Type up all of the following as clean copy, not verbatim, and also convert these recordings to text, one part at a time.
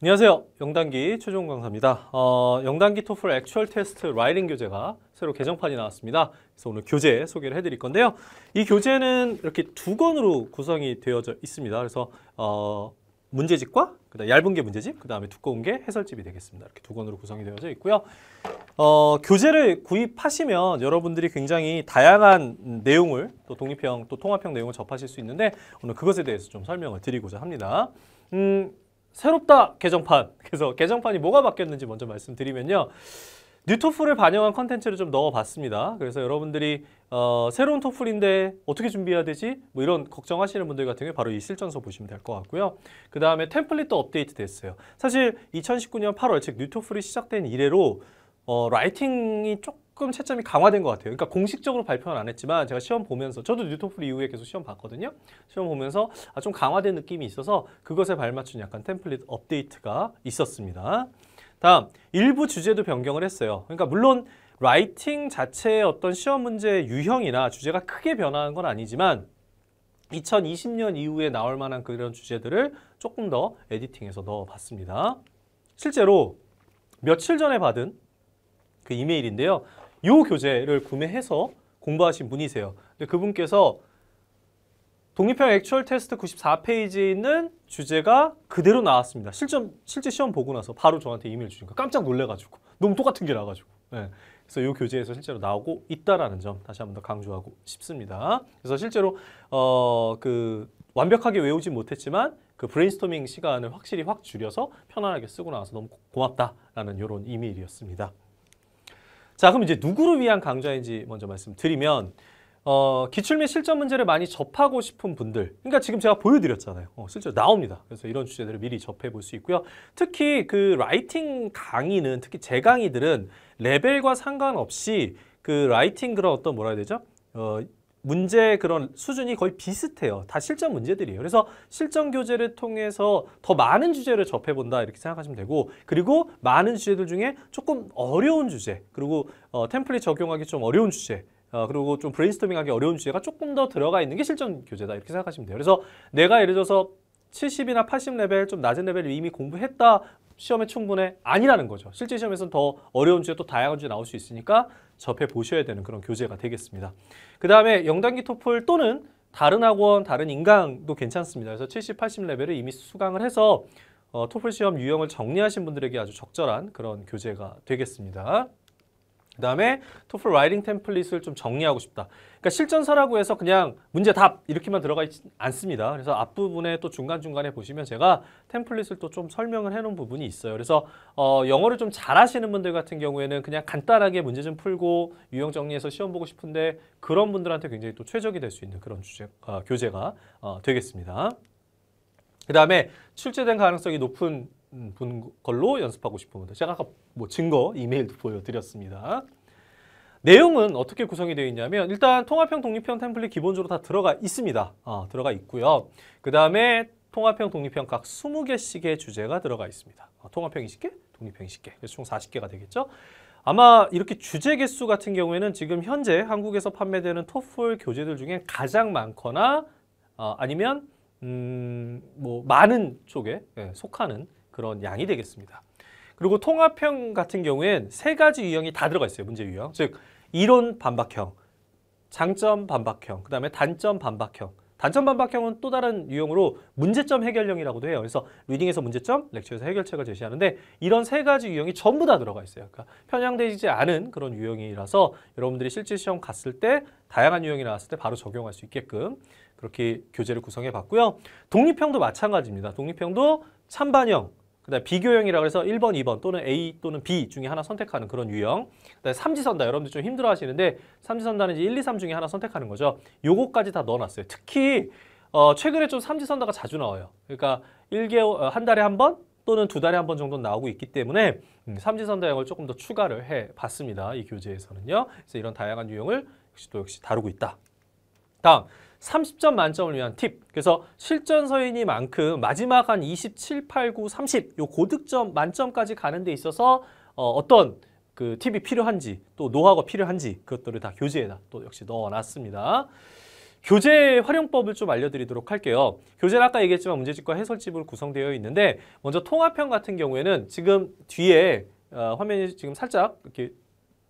안녕하세요. 영단기 최종 강사입니다. 영단기 토플 액추얼 테스트 라이팅 교재가 새로 개정판이 나왔습니다. 그래서 오늘 교재 소개를 해드릴 건데요. 이 교재는 이렇게 두 권으로 구성이 되어져 있습니다. 그래서 문제집과 그다음 얇은 게 문제집, 그다음에 두꺼운 게 해설집이 되겠습니다. 이렇게 두 권으로 구성이 되어져 있고요. 교재를 구입하시면 여러분들이 굉장히 다양한 내용을 또 독립형 또 통합형 내용을 접하실 수 있는데 오늘 그것에 대해서 좀 설명을 드리고자 합니다. 새롭다 개정판. 그래서 개정판이 뭐가 바뀌었는지 먼저 말씀드리면요. 뉴토플을 반영한 컨텐츠를 좀 넣어봤습니다. 그래서 여러분들이 새로운 토플인데 어떻게 준비해야 되지? 뭐 이런 걱정하시는 분들 같은 경우에 바로 이 실전서 보시면 될 것 같고요. 그 다음에 템플릿도 업데이트 됐어요. 사실 2019년 8월 즉 뉴토플이 시작된 이래로 라이팅이 조금 채점이 강화된 것 같아요. 그러니까 공식적으로 발표는 안 했지만 제가 시험 보면서 저도 뉴토플 이후에 계속 시험 봤거든요. 시험 보면서 좀 강화된 느낌이 있어서 그것에 발맞춘 약간 템플릿 업데이트가 있었습니다. 다음, 일부 주제도 변경을 했어요. 그러니까 물론 라이팅 자체의 어떤 시험 문제 유형이나 주제가 크게 변화한 건 아니지만 2020년 이후에 나올 만한 그런 주제들을 조금 더 에디팅해서 넣어봤습니다. 실제로 며칠 전에 받은 그 이메일인데요. 이 교재를 구매해서 공부하신 분이세요. 근데 그분께서 독립형 액추얼 테스트 94페이지에 있는 주제가 그대로 나왔습니다. 실제 시험 보고 나서 바로 저한테 이메일 주니까 깜짝 놀래가지고 너무 똑같은 게 나와가지고. 네. 그래서 이 교재에서 실제로 나오고 있다라는 점 다시 한번 더 강조하고 싶습니다. 그래서 실제로 완벽하게 외우진 못했지만 그 브레인스토밍 시간을 확실히 확 줄여서 편안하게 쓰고 나와서 너무 고맙다라는 이런 이메일이었습니다. 자, 그럼 이제 누구를 위한 강좌인지 먼저 말씀드리면 기출 및 실전 문제를 많이 접하고 싶은 분들, 그러니까 지금 제가 보여드렸잖아요. 실제로 나옵니다. 그래서 이런 주제들을 미리 접해 볼 수 있고요. 특히 그 라이팅 강의는, 특히 제 강의들은 레벨과 상관없이 그 라이팅 그런 어떤 뭐라 해야 되죠? 문제 그런 수준이 거의 비슷해요. 다 실전 문제들이에요. 그래서 실전 교재를 통해서 더 많은 주제를 접해본다 이렇게 생각하시면 되고, 그리고 많은 주제들 중에 조금 어려운 주제, 그리고 템플릿 적용하기 좀 어려운 주제, 그리고 좀 브레인스토밍하기 어려운 주제가 조금 더 들어가 있는 게 실전 교재다 이렇게 생각하시면 돼요. 그래서 내가 예를 들어서 70이나 80레벨 좀 낮은 레벨을 이미 공부했다, 시험에 충분해? 아니라는 거죠. 실제 시험에서는 더 어려운 주제 또 다양한 주제 나올 수 있으니까 접해 보셔야 되는 그런 교재가 되겠습니다. 그 다음에 영단기 토플 또는 다른 학원, 다른 인강도 괜찮습니다. 그래서 70, 80레벨을 이미 수강을 해서 토플 시험 유형을 정리하신 분들에게 아주 적절한 그런 교재가 되겠습니다. 그 다음에 토플 라이팅 템플릿을 좀 정리하고 싶다. 그러니까 실전서라고 해서 그냥 문제 답 이렇게만 들어가 있지 않습니다. 그래서 앞부분에 또 중간중간에 보시면 제가 템플릿을 또 좀 설명을 해놓은 부분이 있어요. 그래서 영어를 좀 잘하시는 분들 같은 경우에는 그냥 간단하게 문제 좀 풀고 유형 정리해서 시험 보고 싶은데 그런 분들한테 굉장히 또 최적이 될 수 있는 그런 교재가 되겠습니다. 그 다음에 출제된 가능성이 높은 걸로 연습하고 싶은 분들, 제가 아까 뭐 증거 이메일도 보여드렸습니다. 내용은 어떻게 구성이 되어 있냐면 일단 통합형, 독립형 템플릿 기본적으로 다 들어가 있습니다. 들어가 있고요. 그 다음에 통합형, 독립형 각 20개씩의 주제가 들어가 있습니다. 통합형 20개, 독립형 20개, 그래서 총 40개가 되겠죠. 아마 이렇게 주제 개수 같은 경우에는 지금 현재 한국에서 판매되는 토플 교재들 중에 가장 많거나 아니면 뭐 많은 쪽에 속하는 그런 양이 되겠습니다. 그리고 통합형 같은 경우엔 3가지 유형이 다 들어가 있어요. 문제 유형. 즉 이론 반박형, 장점 반박형, 그 다음에 단점 반박형. 단점 반박형은 또 다른 유형으로 문제점 해결형이라고도 해요. 그래서 리딩에서 문제점, 렉처에서 해결책을 제시하는데 이런 3가지 유형이 전부 다 들어가 있어요. 그러니까 편향되지 않은 그런 유형이라서 여러분들이 실제 시험 갔을 때 다양한 유형이 나왔을 때 바로 적용할 수 있게끔 그렇게 교재를 구성해 봤고요. 독립형도 마찬가지입니다. 독립형도 찬반형, 그다음에 비교형이라고 해서 1번, 2번 또는 A 또는 B 중에 하나 선택하는 그런 유형. 그다음에 삼지선다. 여러분들 좀 힘들어 하시는데 삼지선다는 이제 1, 2, 3 중에 하나 선택하는 거죠. 요거까지 다 넣어놨어요. 특히 최근에 좀 삼지선다가 자주 나와요. 그러니까 한 달에 한 번 또는 2달에 한 번 정도 나오고 있기 때문에 삼지선다형을 조금 더 추가를 해봤습니다. 이 교재에서는요. 그래서 이런 다양한 유형을 역시 다루고 있다. 다음. 30점 만점을 위한 팁. 그래서 실전서이니만큼 마지막 한 27, 8, 9, 30 요 고득점 만점까지 가는 데 있어서 어떤 그 팁이 필요한지 또 노하우가 필요한지 그것들을 다 교재에다 또 역시 넣어놨습니다. 교재 활용법을 좀 알려드리도록 할게요. 교재는 아까 얘기했지만 문제집과 해설집으로 구성되어 있는데 먼저 통합형 같은 경우에는 지금 뒤에 화면이 지금 살짝 이렇게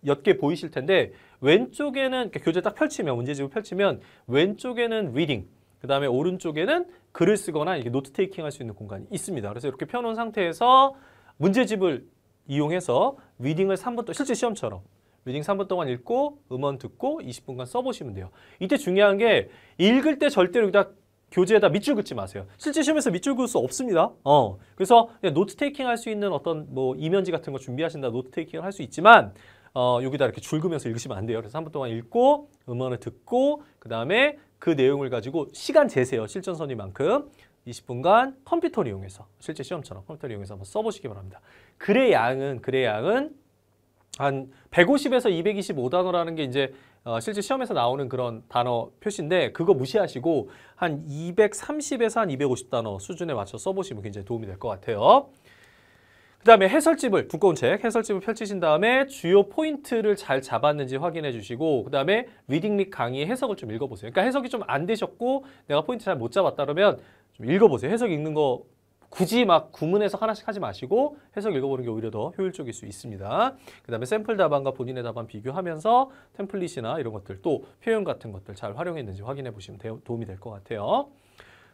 옅게 보이실 텐데 왼쪽에는 교재 딱 펼치면 문제집을 펼치면 왼쪽에는 리딩 그 다음에 오른쪽에는 글을 쓰거나 이렇게 노트 테이킹 할 수 있는 공간이 있습니다. 그래서 이렇게 펴놓은 상태에서 문제집을 이용해서 리딩을 3분 동안 실제 시험처럼 리딩 3분 동안 읽고 음원 듣고 20분간 써보시면 돼요. 이때 중요한 게 읽을 때 절대로 여기다 교재에다 밑줄 긋지 마세요. 실제 시험에서 밑줄 그을 수 없습니다. 그래서 그냥 노트 테이킹 할 수 있는 어떤 뭐 이면지 같은 거 준비하신다 노트 테이킹을 할 수 있지만 여기다 이렇게 줄 그면서 읽으시면 안 돼요. 그래서 3분 동안 읽고 음원을 듣고 그 다음에 그 내용을 가지고 시간 재세요. 실전선이만큼 20분간 컴퓨터를 이용해서 실제 시험처럼 컴퓨터를 이용해서 한번 써보시기 바랍니다. 글의 양은 한 150에서 225단어라는 게 이제 실제 시험에서 나오는 그런 단어 표시인데 그거 무시하시고 한 230에서 한 250단어 수준에 맞춰 써보시면 굉장히 도움이 될 것 같아요. 그 다음에 해설집을, 두꺼운 책, 해설집을 펼치신 다음에 주요 포인트를 잘 잡았는지 확인해 주시고 그 다음에 리딩 및 강의의 해석을 좀 읽어보세요. 그러니까 해석이 좀 안 되셨고 내가 포인트 잘 못 잡았다 그러면 좀 읽어보세요. 해석 읽는 거 굳이 막 구문 해석 하나씩 하지 마시고 해석 읽어보는 게 오히려 더 효율적일 수 있습니다. 그 다음에 샘플 답안과 본인의 답안 비교하면서 템플릿이나 이런 것들 또 표현 같은 것들 잘 활용했는지 확인해 보시면 도움이 될 것 같아요.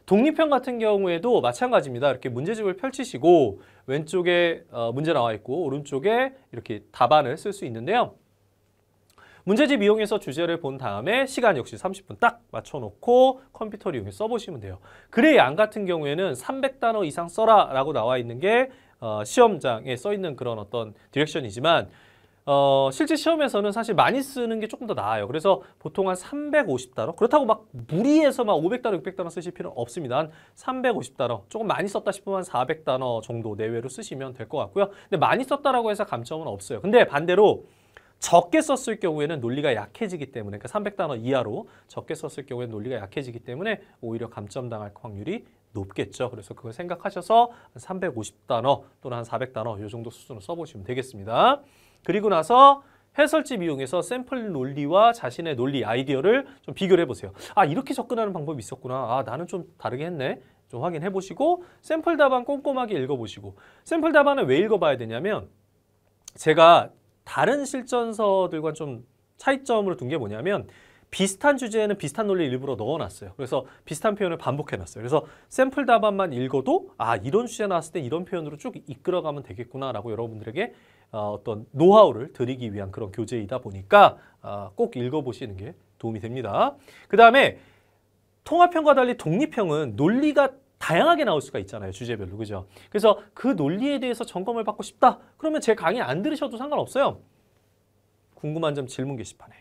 독립형 같은 경우에도 마찬가지입니다. 이렇게 문제집을 펼치시고 왼쪽에 문제 나와 있고 오른쪽에 이렇게 답안을 쓸 수 있는데요. 문제집 이용해서 주제를 본 다음에 시간 역시 30분 딱 맞춰놓고 컴퓨터를 이용해서 써보시면 돼요. 글의 양 같은 경우에는 300단어 이상 써라 라고 나와 있는 게 시험장에 써 있는 그런 어떤 디렉션이지만 실제 시험에서는 사실 많이 쓰는 게 조금 더 나아요. 그래서 보통 한 350단어 그렇다고 막 무리해서 막 500단어 600단어 쓰실 필요는 없습니다. 한 350단어 조금 많이 썼다 싶으면 400단어 정도 내외로 쓰시면 될 것 같고요. 근데 많이 썼다라고 해서 감점은 없어요. 근데 반대로 적게 썼을 경우에는 논리가 약해지기 때문에 그러니까 300단어 이하로 적게 썼을 경우에는 논리가 약해지기 때문에 오히려 감점당할 확률이 높겠죠. 그래서 그걸 생각하셔서 한 350단어 또는 한 400단어 이 정도 수준으로 써보시면 되겠습니다. 그리고 나서 해설집 이용해서 샘플 논리와 자신의 논리 아이디어를 좀 비교를 해보세요. 아 이렇게 접근하는 방법이 있었구나. 아 나는 좀 다르게 했네. 좀 확인해 보시고 샘플 답안 꼼꼼하게 읽어보시고 샘플 답안을 왜 읽어봐야 되냐면 제가 다른 실전서들과 좀 차이점으로 둔 게 뭐냐면 비슷한 주제에는 비슷한 논리를 일부러 넣어놨어요. 그래서 비슷한 표현을 반복해놨어요. 그래서 샘플 답안만 읽어도 아 이런 주제 나왔을 때 이런 표현으로 쭉 이끌어가면 되겠구나라고 여러분들에게 어떤 노하우를 드리기 위한 그런 교재이다 보니까 꼭 읽어보시는 게 도움이 됩니다. 그 다음에 통합형과 달리 독립형은 논리가 다양하게 나올 수가 있잖아요. 주제별로. 그죠? 그래서 그 논리에 대해서 점검을 받고 싶다. 그러면 제 강의 안 들으셔도 상관없어요. 궁금한 점 질문 게시판에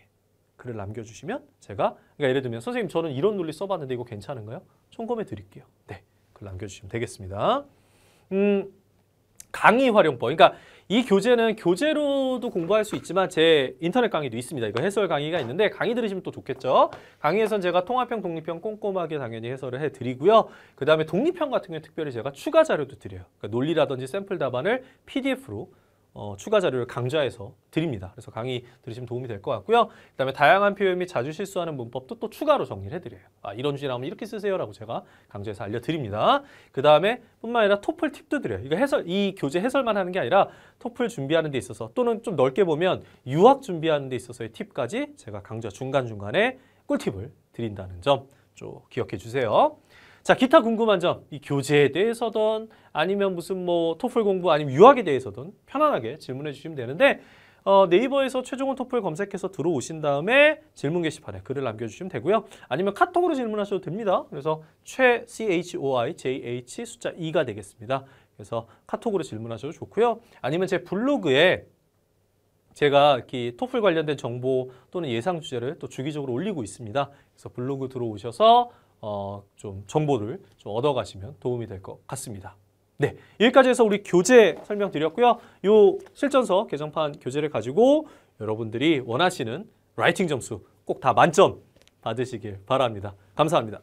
글을 남겨주시면 제가 그러니까 예를 들면 선생님 저는 이런 논리 써봤는데 이거 괜찮은가요? 점검해 드릴게요. 네, 글 남겨주시면 되겠습니다. 강의 활용법. 그러니까 이 교재는 교재로도 공부할 수 있지만 제 인터넷 강의도 있습니다. 이거 해설 강의가 있는데 강의 들으시면 또 좋겠죠. 강의에선 제가 통합형, 독립형 꼼꼼하게 당연히 해설을 해드리고요. 그 다음에 독립형 같은 경우는 특별히 제가 추가 자료도 드려요. 그러니까 논리라든지 샘플 답안을 PDF로 추가 자료를 강좌해서 드립니다. 그래서 강의 들으시면 도움이 될 것 같고요. 그 다음에 다양한 표현 및 자주 실수하는 문법도 또 추가로 정리를 해드려요. 이런 주제 나오면 이렇게 쓰세요 라고 제가 강좌에서 알려드립니다. 그 다음에 뿐만 아니라 토플 팁도 드려요. 이거 이 교재 해설만 하는 게 아니라 토플 준비하는 데 있어서 또는 좀 넓게 보면 유학 준비하는 데 있어서의 팁까지 제가 강좌 중간중간에 꿀팁을 드린다는 점 좀 기억해 주세요. 자, 기타 궁금한 점, 이 교재에 대해서든 아니면 무슨 뭐 토플 공부 아니면 유학에 대해서든 편안하게 질문해 주시면 되는데 네이버에서 최종원 토플 검색해서 들어오신 다음에 질문 게시판에 글을 남겨주시면 되고요. 아니면 카톡으로 질문하셔도 됩니다. 그래서 CHOIJH 숫자 2가 되겠습니다. 그래서 카톡으로 질문하셔도 좋고요. 아니면 제 블로그에 제가 이렇게 토플 관련된 정보 또는 예상 주제를 또 주기적으로 올리고 있습니다. 그래서 블로그 들어오셔서 좀 정보를 좀 얻어가시면 도움이 될 것 같습니다. 네, 여기까지 해서 우리 교재 설명드렸고요. 요 실전서 개정판 교재를 가지고 여러분들이 원하시는 라이팅 점수 꼭 다 만점 받으시길 바랍니다. 감사합니다.